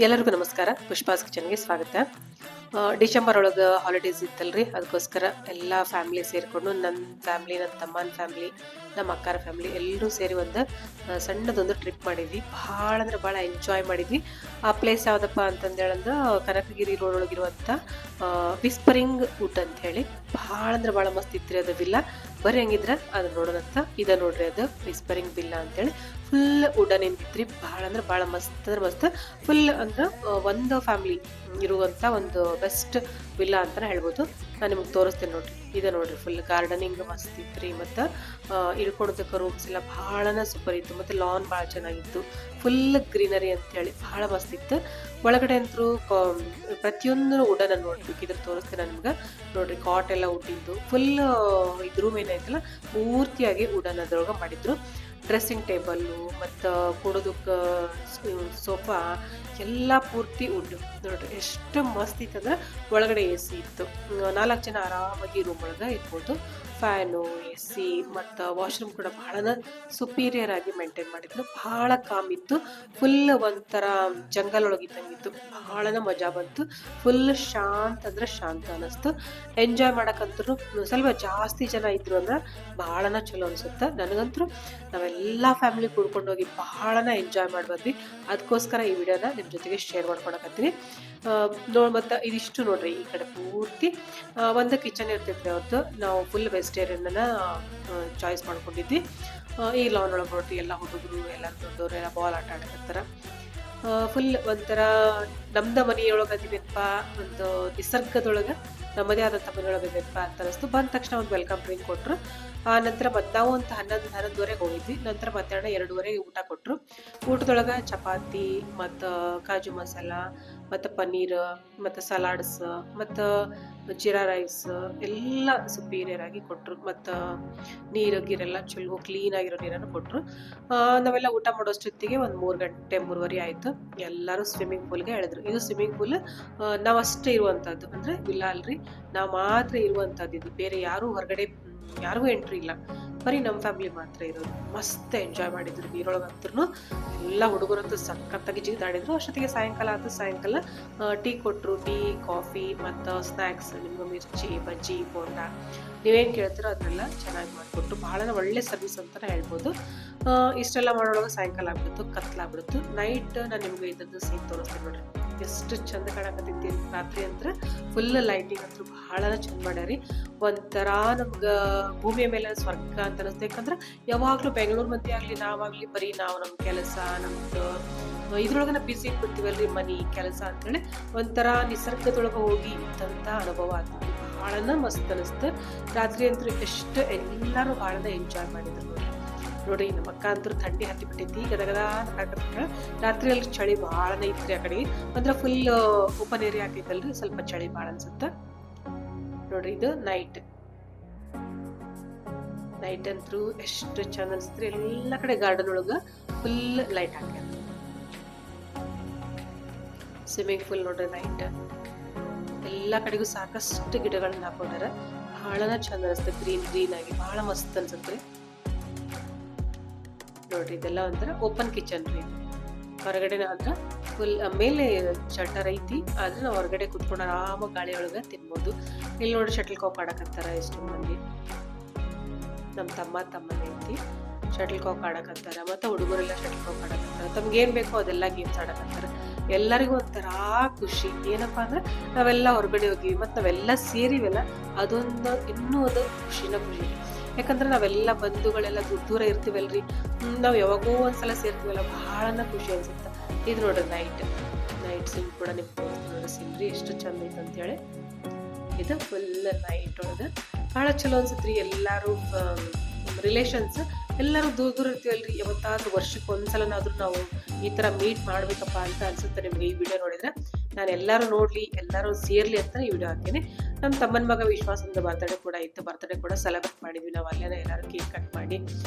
ಎಲ್ಲರಿಗೂ ನಮಸ್ಕಾರ. ಪುಷ್ಪಾಸ್ ಕಿಚನ್ಗೆ ಸ್ವಾಗತ. ಡಿಸೆಂಬರ್ ಒಳಗೆ ಹಾಲಿಡೇಸ್ ಇತ್ತಲ್ರಿ, ಅದಕ್ಕೋಸ್ಕರ ಎಲ್ಲ ಫ್ಯಾಮಿಲಿ ಸೇರಿಕೊಂಡು ನನ್ನ ಫ್ಯಾಮಿಲಿ, ನನ್ನ ತಮ್ಮನ ಫ್ಯಾಮಿಲಿ, ನಮ್ಮ ಅಕ್ಕರ ಫ್ಯಾಮಿಲಿ ಎಲ್ಲರೂ ಸೇರಿ ಒಂದು ಸಣ್ಣದೊಂದು ಟ್ರಿಪ್ ಮಾಡಿದ್ವಿ. ಭಾಳ ಅಂದ್ರೆ ಭಾಳ ಎಂಜಾಯ್ ಮಾಡಿದ್ವಿ. ಆ ಪ್ಲೇಸ್ ಯಾವುದಪ್ಪ ಅಂತಂದೇಳಂದ್ರೆ ಕನಕಗಿರಿ ರೋಡ್ ಒಳಗಿರುವಂಥ ವಿಸ್ಪರಿಂಗ್ ವುಡ್ ಅಂತ ಹೇಳಿ. ಭಾಳ ಅಂದ್ರೆ ಭಾಳ ಮಸ್ತ್ ಇತ್ತು ರೀ ಅದು ವಿಲ್ಲ. ಬರ್ರಿ ಹಂಗಿದ್ರೆ ಅದನ್ನ ನೋಡೋಣಂತ. ಇದು ನೋಡ್ರಿ, ಅದು ವಿಸ್ಪರಿಂಗ್ ವಿಲ್ಲ ಅಂತೇಳಿ ಫುಲ್ ವುಡನ್ ಏನಿತ್ರಿ. ಭಾಳ ಅಂದ್ರೆ ಭಾಳ ಮಸ್ತ್ ಅಂದ್ರೆ ಮಸ್ತ್. ಫುಲ್ ಅಂದ್ರೆ ಒಂದು ಫ್ಯಾಮಿಲಿ ಇರುವಂಥ ಒಂದು ಬೆಸ್ಟ್ ವಿಲ್ಲಾ ಅಂತಲೇ ಹೇಳ್ಬೋದು. ನಾನು ನಿಮಗೆ ತೋರಿಸ್ತೇನೆ ನೋಡ್ರಿ. ಇದೆ ನೋಡ್ರಿ, ಫುಲ್ ಗಾರ್ಡನಿಂಗ್ ಮಸ್ತ್ ಇತ್ತು. ಮತ್ತು ಇಳ್ಕೊಳೋದಕ್ಕೆ ರೂಮ್ಸ್ ಎಲ್ಲ ಭಾಳನ ಸೂಪರ್ ಇತ್ತು. ಮತ್ತು ಲಾನ್ ಭಾಳ ಚೆನ್ನಾಗಿತ್ತು. ಫುಲ್ ಗ್ರೀನರಿ ಅಂತೇಳಿ ಭಾಳ ಮಸ್ತ್ ಇತ್ತು. ಒಳಗಡೆ ಅಂತೂ ಪ್ರತಿಯೊಂದು ವುಡನ್ನ ನೋಡ್ಬೇಕಿದ್ರೆ ತೋರಿಸ್ತೇನೆ ನಿಮ್ಗೆ. ನೋಡ್ರಿ, ಕಾಟ್ ಎಲ್ಲ ಉಟ್ಟಿದ್ದು ಫುಲ್ ಇದು ರೂಮ್ ಏನೈತಲ್ಲ ಪೂರ್ತಿಯಾಗಿ ವುಡನ್ ಅದ್ರೊಳಗೆ ಮಾಡಿದ್ರು. ಡ್ರೆಸ್ಸಿಂಗ್ ಟೇಬಲ್ಲು ಮತ್ತು ಕೊಡೋದಕ್ಕೆ ಸೋಫಾ ಎಲ್ಲ ಪೂರ್ತಿ ವುಡ್. ನೋಡ್ರಿ ಎಷ್ಟು ಮಸ್ತ್ ಇತ್ತಂದ್ರೆ ಒಳಗಡೆ ಎ ಸಿ ಇತ್ತು. 4 ಜನ ಆರಾಮಾಗಿ ರೂಮ್ ಒಳಗೆ ಇರ್ಬೋದು. ಫ್ಯಾನು, ಎ ಸಿ ಮತ್ತು ವಾಶ್ರೂಮ್ ಕೂಡ ಭಾಳನ ಸುಪೀರಿಯರ್ ಆಗಿ ಮೇಂಟೈನ್ ಮಾಡಿದ್ರು. ಭಾಳ ಕಾಮ್ ಇತ್ತು. ಫುಲ್ ಒಂಥರ ಜಂಗಲ್ ಒಳಗಿದ್ದಂಗಿತ್ತು. ಭಾಳನ ಮಜಾ ಬಂತು. ಫುಲ್ ಶಾಂತ ಅಂದ್ರೆ ಶಾಂತ ಅನ್ನಿಸ್ತು. ಎಂಜಾಯ್ ಮಾಡಕ್ಕಂತೂ ಸ್ವಲ್ಪ ಜಾಸ್ತಿ ಜನ ಇದ್ರು ಅಂದ್ರೆ ಭಾಳನ ಚಲೋ ಅನ್ಸುತ್ತೆ. ನನಗಂತೂ ನಾವೆಲ್ಲ ಫ್ಯಾಮಿಲಿ ಕೂಡ್ಕೊಂಡೋಗಿ ಭಾಳನ ಎಂಜಾಯ್ ಮಾಡಿ ಬಂದ್ವಿ. ಅದಕ್ಕೋಸ್ಕರ ಈ ವಿಡಿಯೋನ ನಿಮ್ಮ ಜೊತೆಗೆ ಶೇರ್ ಮಾಡ್ಕೊಳಕತ್ತೀನಿ. ಮತ್ತು ಇದಿಷ್ಟು ನೋಡ್ರಿ, ಈ ಕಡೆ ಪೂರ್ತಿ ಒಂದು ಕಿಚನ್ ಇರ್ತೈತ್ರಿ. ಅವತ್ತು ನಾವು ಫುಲ್ ವೆಜಿಟೇರಿಯನ್ನ ಚಾಯ್ಸ್ ಮಾಡ್ಕೊಂಡಿದ್ವಿ. ಈ ಲಾನ್ ಒಳಗೆ ನೋಡ್ರಿ, ಎಲ್ಲ ಹುಡುಗರು ಎಲ್ಲ ದೊಡ್ಡವರು ಎಲ್ಲ ಬಾಲ್ ಆಟ ಆಡಕತ್ತಾರ. ಫುಲ್ ಒಂಥರ ನಮ್ದ ಮನೆಯೊಳಗೆ ಅದಿವೆಪ್ಪ, ಒಂದು ನಿಸರ್ಗದೊಳಗೆ ನಮ್ಮದೇ ಆದಂಥ ಮನೆಯೊಳಗೆ ಅದಿವೆಪ್ಪ ಅಂತ ಅನಿಸ್ತು. ಬಂದ ತಕ್ಷಣ ಒಂದು ವೆಲ್ಕಮ್ ಡ್ರಿಂಕ್ ಕೊಟ್ಟರು. ಆ ನಂತರ ನಾವು ಅಂತ 11:11ವರೆಗೆ ಹೋಗಿದ್ವಿ. ನಂತರ ಮಧ್ಯಾಹ್ನ 2:00ವರೆಗೆ ಊಟ ಕೊಟ್ಟರು. ಊಟದೊಳಗೆ ಚಪಾತಿ ಮತ್ತು ಕಾಜು ಮಸಾಲ ಮತ್ತು ಪನ್ನೀರ್ ಮತ್ತು ಸಲಾಡ್ಸ್ ಮತ್ತು ಜೀರಾ ರೈಸ್ ಎಲ್ಲ ಸುಪೀರಿಯರ್ ಆಗಿ ಕೊಟ್ಟರು. ಮತ್ತು ನೀರೆಲ್ಲ ಚಲೋ ಕ್ಲೀನ್ ಆಗಿರೋ ನೀರನ್ನು ಕೊಟ್ಟರು. ನಾವೆಲ್ಲ ಊಟ ಮಾಡೋಷ್ಟೊತ್ತಿಗೆ ಒಂದು 3:30 ಆಯಿತು. ಎಲ್ಲರೂ ಸ್ವಿಮ್ಮಿಂಗ್ ಪೂಲ್ಗೆ ಎಳೆದ್ರು. ಇದು ಸ್ವಿಮ್ಮಿಂಗ್ ಪೂಲ್ ನಾವು ಅಷ್ಟೇ ಇರುವಂಥದ್ದು, ಅಂದರೆ ಇಲ್ಲ ಅಲ್ರಿ, ನಾವು ಮಾತ್ರ ಇರುವಂಥದ್ದು. ಇದು ಬೇರೆ ಯಾರೂ ಹೊರಗಡೆ ಯಾರಿಗೂ ಎಂಟ್ರಿ ಇಲ್ಲ, ಬರೀ ನಮ್ಮ ಫ್ಯಾಮಿಲಿ ಮಾತ್ರ ಇರೋದು. ಮಸ್ತ್ ಎಂಜಾಯ್ ಮಾಡಿದ್ರು. ನೀರೊಳಗಂತೂ ಎಲ್ಲ ಹುಡುಗರಂತೂ ಸಖತ್ತಾಗಿ ಜಿಗಿದಾಡಿದ್ರು. ಅಷ್ಟೊತ್ತಿಗೆ ಸಾಯಂಕಾಲ ಆಯ್ತು. ಸಾಯಂಕಾಲ ಟೀ ಕೊಟ್ಟರು. ಟೀ, ಕಾಫಿ ಮತ್ತು ಸ್ನ್ಯಾಕ್ಸ್, ನಿಮ್ಗೆ ಮಿರ್ಚಿ, ಬಜ್ಜಿ, ಬೋಂಡ ನೀವೇನು ಕೇಳ್ತೀರೋ ಅದನ್ನೆಲ್ಲ ಚೆನ್ನಾಗಿ ಮಾಡಿಕೊಟ್ರು. ಭಾಳ ಒಳ್ಳೆ ಸರ್ವಿಸ್ ಅಂತಲೇ ಹೇಳ್ಬೋದು. ಇಷ್ಟೆಲ್ಲ ಮಾಡೋವಾಗ ಸಾಯಂಕಾಲ ಆಗ್ಬಿಡ್ತು, ಕತ್ಲಾಗ್ಬಿಡ್ತು. ನೈಟ್ ನಾನು ನಿಮ್ಗೆ ಇದನ್ನು ಸೀನ್ ತೋರಿಸ್ತೀನಿ ನೋಡ್ರಿ. ಎಷ್ಟು ಚಂದ ಕಾಣಕತ್ತೈತಿ ರಾತ್ರಿ ಅಂದ್ರೆ. ಫುಲ್ ಲೈಟಿಂಗ್ ಅಂತೂ ಭಾಳ ಚಂದ ಮಾಡ್ಯಾರಿ. ಒಂಥರ ನಮ್ಗೆ ಭೂಮಿಯ ಮೇಲೆ ಸ್ವರ್ಗ ಅಂತ ಅನಿಸ್ತು. ಯಾಕಂದ್ರೆ ಯಾವಾಗಲೂ ಬೆಂಗಳೂರು ಮಂದಿ ಆಗಲಿ ನಾವಾಗಲಿ ಬರೀ ನಾವು ನಮ್ಮ ಕೆಲಸ ನಮ್ದು ಇದ್ರೊಳಗನ ಬಿಸಿ ಇಟ್ಬಿಡ್ತೀವಲ್ರಿ, ಮನಿ ಕೆಲಸ ಅಂತೇಳಿ. ಒಂಥರ ನಿಸರ್ಗದೊಳಗೆ ಹೋಗಿ ಇದ್ದಂಥ ಅನುಭವ ಆಗ್ತದೆ. ಭಾಳನ ಮಸ್ತ್ ಅನಿಸ್ತು. ರಾತ್ರಿ ಅಂತೂ ಎಷ್ಟು ಎಲ್ಲರೂ ಭಾಳನ ಎಂಜಾಯ್ ಮಾಡಿದ್ರು ನೋಡ್ರಿ. ನಮ್ಮ ಅಕ್ಕ ಅಂತೂ ಥಂಡಿ ಹತ್ತಿ ಬಿಟ್ಟೈತಿ, ಗದಗದ ಹಾಕತ್ರ. ರಾತ್ರಿಯಲ್ಲಿ ಚಳಿ ಭಾಳನೇ ಇತ್ತು ಆ ಕಡೆ. ಅಂದ್ರೆ ಫುಲ್ ಓಪನ್ ಏರಿಯಾ ಆಗಿತ್ತಲ್ರಿ, ಸ್ವಲ್ಪ ಚಳಿ ಭಾಳ ಅನ್ಸುತ್ತೆ ನೋಡ್ರಿ. ಇದು ನೈಟ್ ಅಂತೂ ಎಷ್ಟು ಚಂದ ಅನ್ಸುತ್ತೆ. ಎಲ್ಲ ಕಡೆ ಗಾರ್ಡನ್ ಒಳಗ ಫುಲ್ ಲೈಟ್ ಹಾಕ್ಯಾರ. ಸ್ವಿಮ್ಮಿಂಗ್ ಪೂಲ್ ನೋಡ್ರಿ, ನೈಟ್ ಎಲ್ಲ ಕಡೆಗೂ ಸಾಕಷ್ಟು ಗಿಡಗಳನ್ನ ಹಾಕೊಂಡಾರ. ಭಾಳನ ಚಂದ ಅನಿಸ್ತದೆ. ಗ್ರೀನ್ ಆಗಿ ಭಾಳ ಮಸ್ತ್ ಅನ್ಸುತ್ತೆ ನೋಡ್ರಿ. ಇದೆಲ್ಲ ಒಂಥರ ಓಪನ್ ಕಿಚನ್ ರೀ. ಹೊರಗಡೆ ಆದ್ರೆ ಫುಲ್ ಮೇಲೆ ಶಟರ್ ಐತಿ, ಆದ್ರೆ ನಾವು ಹೊರಗಡೆ ಕುತ್ಕೊಂಡು ಆರಾಮಾಗಿ ಗಾಳಿ ಒಳಗೆ ತಿನ್ಬೋದು. ಇಲ್ಲಿ ನೋಡಿ, ಶಟಲ್ ಕಾಕ್ ಆಡಕತ್ತಾರ ಎಷ್ಟು ಮಂದಿ. ನಮ್ಮ ತಮ್ಮನೇ ಐತಿ, ಶಟಲ್ ಕಾಕ್ ಆಡಕತ್ತಾರ. ಮತ್ತು ಹುಡುಗರೆಲ್ಲ ಶಟಲ್ ಕಾಕ್ ಆಡಕತ್ತಾರ. ತಮ್ಗೆ ಏನು ಬೇಕೋ ಅದೆಲ್ಲ ಗೇಮ್ಸ್ ಆಡಕತ್ತಾರ. ಎಲ್ಲರಿಗೂ ಒಂಥರ ಖುಷಿ. ಏನಪ್ಪ ಅಂದ್ರೆ ನಾವೆಲ್ಲ ಹೊರಗಡೆ ಹೋಗಿವಿ ಮತ್ತು ನಾವೆಲ್ಲ ಸೇರಿವೆಲ್ಲ, ಅದೊಂದು ಇನ್ನೂ ಒಂದು ಖುಷಿ. ಯಾಕಂದ್ರೆ ನಾವೆಲ್ಲ ಬಂಧುಗಳೆಲ್ಲ ದೂರ ಇರ್ತೀವಲ್ರಿ, ನಾವು ಯಾವಾಗೋ ಒಂದ್ಸಲ ಸೇರ್ತೀವಲ್ಲ, ಭಾಳನ ಖುಷಿ ಅನ್ಸುತ್ತೆ. ಇದು ನೋಡ್ರಿ ನೈಟ್ ಸೀನ್ ಕೂಡ ನಿಮ್ಗೆ ನೋಡ್ರಿ. ಸೀನ್ರಿ ಎಷ್ಟು ಚಂದ ಐತೆ ಅಂತೇಳಿ. ಇದು ಫುಲ್ ನೈಟ್ ಒಳಗೆ ಭಾಳ ಚಲೋ ಅನ್ಸುತ್ತೆ. ಎಲ್ಲರೂ ರಿಲೇಷನ್ಸ್ ಎಲ್ಲರೂ ದೂರ ಇರ್ತೀವಲ್ರಿ. ಯಾವತ್ತಾದ್ರೂ ವರ್ಷಕ್ಕೆ ಒಂದ್ಸಲನಾದ್ರೂ ನಾವು ಈ ಥರ ಮೀಟ್ ಮಾಡ್ಬೇಕಪ್ಪ ಅಂತ ಅನ್ಸುತ್ತೆ ನಿಮ್ಗೆ ಈ ವಿಡಿಯೋ ನೋಡಿದ್ರೆ. ನಾನು ಎಲ್ಲರೂ ನೋಡ್ಲಿ, ಎಲ್ಲರೂ ಸೇರ್ಲಿ ಅಂತ ಈ ವಿಡಿಯೋ ಹಾಕ್ತೀನಿ. ನಮ್ಮ ತಮ್ಮನ ಮಗ ವಿಶ್ವಾಸದ ಬರ್ತಡೇ ಕೂಡ ಇತ್ತು. ಬರ್ತಡೇ ಕೂಡ ಸೆಲೆಬ್ರೇಟ್ ಮಾಡಿದ್ವಿ ನಾವು. ಅಲ್ಲೇನೆ ಎಲ್ಲರೂ ಕೇಕ್ ಕಟ್ ಮಾಡಿ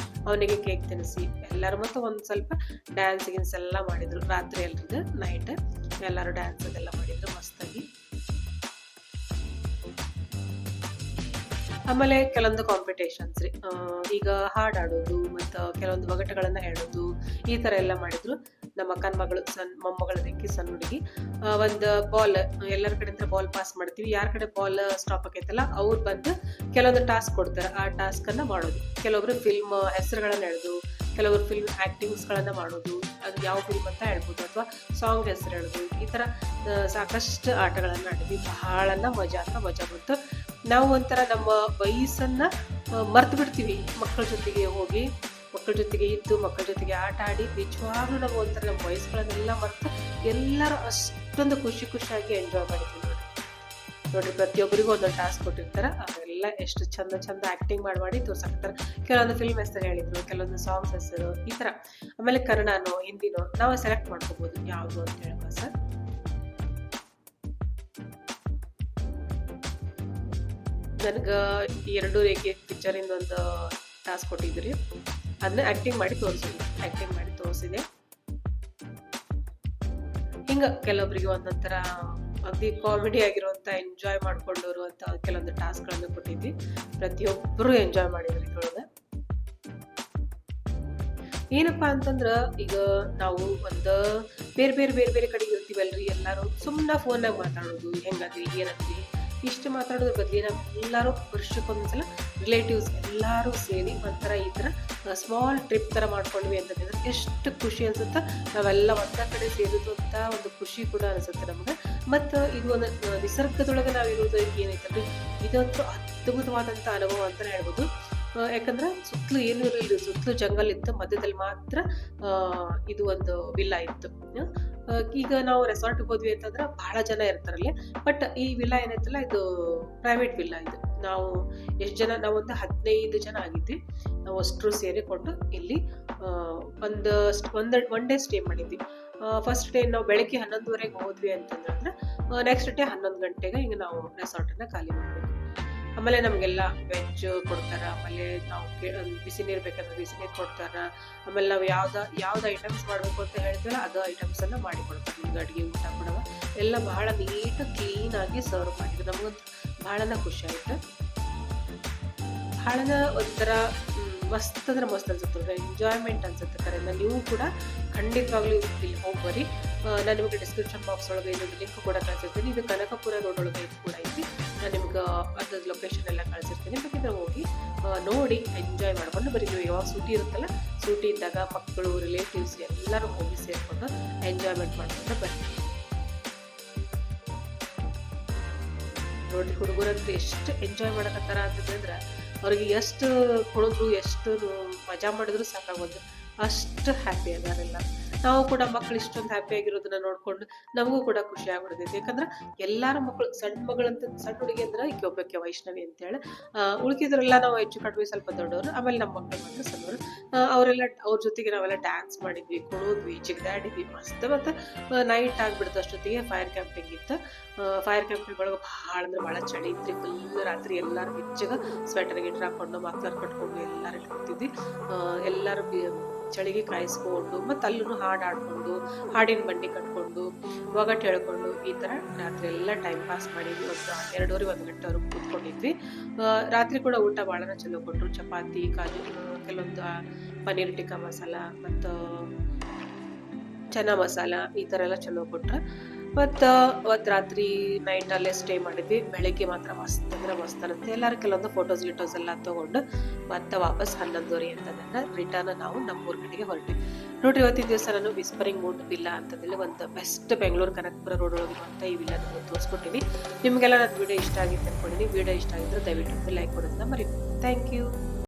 ಅವನಿಗೆ ಕೇಕ್ ತಿನ್ನಿಸಿ ಎಲ್ಲರೂ, ಮತ್ತು ಒಂದು ಸ್ವಲ್ಪ ಡ್ಯಾನ್ಸ್ ಗಿನ್ಸ್ ಎಲ್ಲ ಮಾಡಿದ್ರು. ರಾತ್ರಿ ಎಲ್ರಿಗೂ ನೈಟ್ ಎಲ್ಲರೂ ಡ್ಯಾನ್ಸ್ ಅದೆಲ್ಲ ಮಾಡಿದ್ರು ಮಸ್ತಾಗಿ. ಆಮೇಲೆ ಕೆಲವೊಂದು ಕಾಂಪಿಟೇಷನ್ಸ್ ರೀ, ಈಗ ಹಾಡಾಡೋದು ಮತ್ತು ಕೆಲವೊಂದು ಒಗಟುಗಳನ್ನು ಹೇಳೋದು, ಈ ಥರ ಎಲ್ಲ ಮಾಡಿದ್ರು. ನಮ್ಮ ಅಕ್ಕನ ಮಗಳು ಮೊಮ್ಮಗಳದಕ್ಕೆ ಸಣ್ಣ ಹುಡುಗಿ ಒಂದು ಬಾಲ್ ಎಲ್ಲರ ಕಡೆಯಿಂದ ಬಾಲ್ ಪಾಸ್ ಮಾಡ್ತೀವಿ. ಯಾರ ಕಡೆ ಬಾಲ್ ಸ್ಟಾಪ್ ಆಗೈತಲ್ಲ ಅವ್ರು ಬಂದು ಕೆಲವೊಂದು ಟಾಸ್ಕ್ ಕೊಡ್ತಾರೆ. ಆ ಟಾಸ್ಕ್ ಅನ್ನ ಮಾಡೋದು. ಕೆಲವೊಬ್ರು ಫಿಲ್ಮ್ ಹೆಸರುಗಳನ್ನ ಹೇಳೋದು, ಕೆಲವರು ಫಿಲ್ಮ್ ಆಕ್ಟಿಂಗ್ಸ್ಗಳನ್ನ ಮಾಡೋದು, ಅದು ಯಾವ ಫಿಲ್ಮ್ ಅಂತ ಹೇಳ್ಬೋದು, ಅಥವಾ ಸಾಂಗ್ ಹೆಸರು ಹೇಳೋದು. ಈ ಥರ ಸಾಕಷ್ಟು ಆಟಗಳನ್ನು ಆಡಿದ್ವಿ. ಬಹಳನ ಮಜಾ ಬಂತು. ನಾವು ಒಂಥರ ನಮ್ಮ ವಯಸ್ಸನ್ನ ಮರ್ತು ಬಿಡ್ತೀವಿ. ಮಕ್ಕಳ ಜೊತೆಗೆ ಹೋಗಿ, ಮಕ್ಕಳ ಜೊತೆಗೆ ಇದ್ದು, ಮಕ್ಕಳ ಜೊತೆಗೆ ಆಟ ಆಡಿ ನಿಜವಾಗ್ಲೂ ನಾವು ಒಂಥರ ನಮ್ಮ ವಯಸ್ಸುಗಳನ್ನೆಲ್ಲ ಮರ್ತು ಎಲ್ಲರೂ ಅಷ್ಟೊಂದು ಖುಷಿಯಾಗಿ ಎಂಜಾಯ್ ಮಾಡಿದ್ವಿ ನೋಡ್ರಿ. ಪ್ರತಿಯೊಬ್ಬರಿಗೂ ಒಂದೊಂದು ಟಾಸ್ಕ್ ಕೊಟ್ಟಿರ್ತಾರೆ. ಅವೆಲ್ಲ ಎಷ್ಟು ಚಂದ ಆಕ್ಟಿಂಗ್ ಮಾಡಿ ತೋರ್ಸಾಕ್ತಾರೆ. ಕೆಲವೊಂದು ಫಿಲ್ಮ್ ಹೆಸರು ಹೇಳಿದ್ರು, ಕೆಲವೊಂದು ಸಾಂಗ್ಸ್ ಹೆಸರು, ಈ ತರ. ಆಮೇಲೆ ಕನ್ನಡನೋ ಹಿಂದಿನೋ ನಾವು ಸೆಲೆಕ್ಟ್ ಮಾಡ್ಕೋಬಹುದು ಯಾವುದು ಅಂತ ಹೇಳಕ ಸರ್. ನನಗ 2 ರೇಖೆ ಪಿಕ್ಚರ್ ಇಂದ ಒಂದು ಟಾಸ್ಕ್ ಕೊಟ್ಟಿದ್ರಿ. ಅದನ್ನ ಆಕ್ಟಿಂಗ್ ಮಾಡಿ ತೋರಿಸಿದೆ. ಹಿಂಗ ಕೆಲವೊಬ್ಬರಿಗೆ ಒಂದೊಂಥರ ಅಗದಿ ಕಾಮಿಡಿ ಆಗಿರುವಂತ ಎಂಜಾಯ್ ಮಾಡ್ಕೊಂಡವರು ಅಂತ ಕೆಲವೊಂದು ಟಾಸ್ಕ್ ಗಳನ್ನು ಕೊಟ್ಟಿದ್ವಿ. ಪ್ರತಿಯೊಬ್ಬರು ಎಂಜಾಯ್ ಮಾಡಿದ್ರು ಇದ್ರೊಳಗ. ಏನಪ್ಪಾ ಅಂತಂದ್ರ ಈಗ ನಾವು ಒಂದು ಬೇರೆ ಕಡೆಗೆ ಇರ್ತೀವಲ್ರಿ, ಎಲ್ಲಾರು ಸುಮ್ಮನೆ ಫೋನ್ನಾಗ ಮಾತಾಡೋದು, ಹೆಂಗದ್ರಿ ಏನಂದ್ರಿ ಇಷ್ಟು ಮಾತಾಡೋದ್ರ ಬದ್ಲಿ ನಾವು ಎಲ್ಲಾರು ವರ್ಷಕ್ಕೊಂದ್ಸಲ ರಿಲೇಟಿವ್ಸ್ ಎಲ್ಲಾರು ಸೇರಿ ಒಂಥರ ಈ ತರ ಸ್ಮಾಲ್ ಟ್ರಿಪ್ ತರ ಮಾಡ್ಕೊಂಡ್ವಿ ಅಂತಂದ್ರೆ ಎಷ್ಟು ಖುಷಿ ಅನ್ಸುತ್ತ. ನಾವೆಲ್ಲ ಒಂದ ಕಡೆ ಸೇರಿದ್ದು ಅಂತ ಒಂದು ಖುಷಿ ಕೂಡ ಅನ್ಸುತ್ತೆ ನಮ್ಗೆ. ಮತ್ತ ಇದು ಒಂದು ನಿಸರ್ಗದೊಳಗೆ ನಾವಿರೋದು ಏನೈತಲ್ರಿ, ಇದಂತೂ ಅದ್ಭುತವಾದಂತ ಅನುಭವ ಅಂತ ಹೇಳ್ಬೋದು. ಯಾಕಂದ್ರೆ ಸುತ್ತಲೂ ಏನು ಇರಲಿಲ್ಲ, ಸುತ್ತಲೂ ಜಂಗಲ್ ಇತ್ತು, ಮಧ್ಯದಲ್ಲಿ ಮಾತ್ರ ಇದು ಒಂದು ವಿಲ್ಲಾ ಇತ್ತು. ಈಗ ನಾವು ರೆಸಾರ್ಟ್ ಹೋದ್ವಿ ಅಂತಂದ್ರೆ ಬಹಳ ಜನ ಇರ್ತಾರಲ್ಲಿ. ಬಟ್ ಈ ವಿಲ್ಲಾ ಏನೈತಲ್ಲ ಇದು ಪ್ರೈವೇಟ್ ವಿಲ್ಲಾ. ಇದು ನಾವು ಎಷ್ಟು ಜನ, ನಾವೊಂದು 15 ಜನ ಆಗಿದ್ವಿ. ನಾವು ಅಷ್ಟರು ಸೇರಿಕೊಂಡು ಇಲ್ಲಿ ಒನ್ ಡೇ ಸ್ಟೇ ಮಾಡಿದ್ವಿ. ಫಸ್ಟ್ ಡೇ ನಾವು ಬೆಳಗ್ಗೆ 11:30 ಹೋದ್ವಿ ಅಂತಂದ್ರೆ ನೆಕ್ಸ್ಟ್ ಡೇ 11 ಗಂಟೆಗೆ ಈಗ ನಾವು ರೆಸಾರ್ಟ್ ಅನ್ನ ಖಾಲಿ ಮಾಡ್ಬೇಕು. ಆಮೇಲೆ ನಮ್ಗೆಲ್ಲ ವೆಜ್ ಕೊಡ್ತಾರ. ಆಮೇಲೆ ನಾವು ಬಿಸಿ ನೀರು ಬೇಕಂದ್ರೆ ಬಿಸಿ ನೀರು ಕೊಡ್ತಾರ. ಆಮೇಲೆ ನಾವು ಯಾವ್ದು ಐಟಮ್ಸ್ ಮಾಡ್ಬೇಕು ಅಂತ ಹೇಳ್ತೀವಲ್ಲ ಅದು ಐಟಮ್ಸ್ ಅನ್ನ ಮಾಡಿ ಕೊಡ್ತಾರೆ. ನಿಮ್ಗೆ ಅಡುಗೆ ಊಟ ಕೊಡುವ ಎಲ್ಲ ಬಹಳ ನೀಟ್ ಕ್ಲೀನ್ ಆಗಿ ಸರ್ವ್ ಮಾಡಿದ್ರು. ನಮಗಂತೂ ಬಹಳನ ಖುಷಿ ಆಯ್ತು. ಬಹಳನ ಒಂಥರ ಮಸ್ತ್ ಅನ್ಸುತ್ತೆ, ಎಂಜಾಯ್ಮೆಂಟ್ ಅನ್ಸುತ್ತೆ. ಕರೆನ ನೀವು ಕೂಡ ಖಂಡಿತವಾಗ್ಲೂ ಇಲ್ಲಿ ಹೋಗ್ಬರಿ. ನಾನು ನಿಮಗೆ ಡಿಸ್ಕ್ರಿಪ್ಷನ್ ಬಾಕ್ಸ್ ಒಳಗೆ ಇದೊಂದು ಲಿಂಕ್ ಕೂಡ ಕಳಿಸಿರ್ತೀನಿ. ಇದು ಕನಕಪುರ ರೋಡ್ ಒಳಗೆ ಕೂಡ ಐತಿ. ನಾನು ನಿಮ್ಗೆ ಅದ್ರ ಲೊಕೇಶನ್ ಎಲ್ಲ ಕಳಿಸಿರ್ತೀನಿ. ಬೇಕಿದ್ರೆ ಹೋಗಿ ನೋಡಿ ಎಂಜಾಯ್ ಮಾಡ್ಕೊಂಡು ಬರೀ. ನೀವು ಯಾವಾಗ ಸೂಟಿ ಇರುತ್ತಲ್ಲ, ಸೂಟಿ ಇದ್ದಾಗ ಮಕ್ಕಳು, ರಿಲೇಟಿವ್ಸ್ ಎಲ್ಲರೂ ಹೋಗಿ ಸೇರ್ಕೊಂಡು ಎಂಜಾಯ್ಮೆಂಟ್ ಮಾಡ್ಕೊಂಡು ಬರ್ತೀವಿ ನೋಡ್ರಿ. ಹುಡುಗರಂತೂ ಎಷ್ಟು ಎಂಜಾಯ್ ಮಾಡಕತ್ತಾರ ಅಂತಂದ್ರೆ ಅವ್ರಿಗೆ ಎಷ್ಟು ಕುಡಿದ್ರು ಎಷ್ಟು ಮಜಾ ಮಾಡಿದ್ರು ಸಾಕಾಗೋದು, ಅಷ್ಟು ಹ್ಯಾಪಿ ಅದಾರೆಲ್ಲ. ನಾವು ಕೂಡ ಮಕ್ಳು ಇಷ್ಟೊಂದು ಹ್ಯಾಪಿ ಆಗಿರೋದನ್ನ ನೋಡ್ಕೊಂಡು ನಮಗೂ ಕೂಡ ಖುಷಿ ಆಗ್ಬಿಡ್ತೈತಿ. ಯಾಕಂದ್ರೆ ಎಲ್ಲಾರ ಮಕ್ಕಳು, ಸಣ್ಣ ಮಗಳಂತ ಸಣ್ಣ ಹುಡುಗಿ ಅಂದ್ರೆ ಈಕೆ ಒಬ್ಬಕ್ಕೆ ವೈಷ್ಣವಿ ಅಂತೇಳಿ, ಉಳ್ಕಿದ್ರೆಲ್ಲ ನಾವು ಹೆಚ್ಚು ಕಡಿಮೆ ಸ್ವಲ್ಪ ದೊಡ್ಡವರು. ಆಮೇಲೆ ನಮ್ಮ ಮಕ್ಕಳು ಮಾತ್ರ ಸಣ್ಣವರು. ಅವ್ರ ಜೊತೆಗೆ ನಾವೆಲ್ಲ ಡ್ಯಾನ್ಸ್ ಮಾಡಿದ್ವಿ, ಕುಣಿದ್ವಿ, ಜಿಗಿದಾಡಿದ್ವಿ ಮಸ್ತ್. ಮತ್ತೆ ನೈಟ್ ಆಗ್ಬಿಡ್ತು ಅಷ್ಟೊತ್ತಿಗೆ ಫೈರ್ ಕ್ಯಾಂಪಿಂಗ್ ಇತ್ತು. ಫೈರ್ ಕ್ಯಾಂಪಿಂಗ್ ಒಳಗೆ ಭಾಳ ಚಳಿ ಇತ್ತು. ಫುಲ್ ರಾತ್ರಿ ಎಲ್ಲಾರು ಬೆಚ್ಚಗ ಸ್ವೆಟರ್ ಗಿಟ್ರ್ ಹಾಕೊಂಡು ಮಕ್ಳರ್ ಕಟ್ಕೊಂಡು ಎಲ್ಲಾರು ಇಟ್ಕೊತಿದ್ವಿ. ಎಲ್ಲಾರು ಚಳಿಗೆ ಕಾಯಿಸ್ಕೊಂಡು ಮತ್ತೆ ಅಲ್ಲೂ ಹಾಡು ಆಡ್ಕೊಂಡು, ಹಾಡಿನ ಬಂಡಿ ಕಟ್ಕೊಂಡು, ಒಗಟ್ ಹೇಳ್ಕೊಂಡು ಈ ತರ ರಾತ್ರಿ ಎಲ್ಲ ಟೈಮ್ ಪಾಸ್ ಮಾಡಿದ್ವಿ. ಒಂದು 2:30-1 ಗಂಟೆವರೆಗೂ ಕೂತ್ಕೊಂಡಿದ್ವಿ. ರಾತ್ರಿ ಕೂಡ ಊಟ ಭಾಳನ ಚಲೋ ಕೊಟ್ರು. ಚಪಾತಿ, ಕಾಜು, ಕೆಲವೊಂದು ಪನ್ನೀರ್ ಟಿಕ್ಕಾ ಮಸಾಲ ಮತ್ತು ಚನಾ ಮಸಾಲ ಈ ತರ ಎಲ್ಲ ಚಲೋ ಕೊಟ್ರ. ಮತ್ತು ಅವತ್ತು ರಾತ್ರಿ ನೈಟ್ ಅಲ್ಲೇ ಸ್ಟೇ ಮಾಡಿದ್ವಿ. ಬೆಳಿಗ್ಗೆ ಮಾತ್ರ ಮಸ್ತ್ ಅನ್ನತ್ತೆ. ಎಲ್ಲರೂ ಕೆಲವೊಂದು ಫೋಟೋಸ್ ಎಲ್ಲ ತಗೊಂಡು ಮತ್ತೆ ವಾಪಸ್ 11:30 ಅಂತಂದ್ರೆ ರಿಟರ್ನ್ ನಾವು ನಮ್ಮೂರ್ ಕಡೆಗೆ ಹೊರಟ್ವಿ ನೋಡ್ರಿ. ಇವತ್ತಿನ ದಿವಸ ನಾನು ವಿಸ್ಪರಿಂಗ್ ಮೂಡ್ ವಿಲ್ಲಾ ಅಂತಂದೇಳಿ ಒಂದು ಬೆಸ್ಟ್ ಬೆಂಗಳೂರು ಕನಕಪುರ ರೋಡ್ ಒಳಗಿರುವಂಥ ಈ ವಿಲ್ಲಾ ನಾನು ತೋರಿಸ್ಕೊಟ್ಟಿನಿ. ನಿಮಗೆಲ್ಲ ನನ್ನ ವಿಡಿಯೋ ಇಷ್ಟ ಆಗಿತ್ತು ಅನ್ಕೊಂಡಿನಿ. ವಿಡಿಯೋ ಇಷ್ಟ ಆಗಿದ್ರೆ ದಯವಿಟ್ಟು ಲೈಕ್ ಕೊಡೋದನ್ನ ಮರಿಬೇಡಿ. Thank you.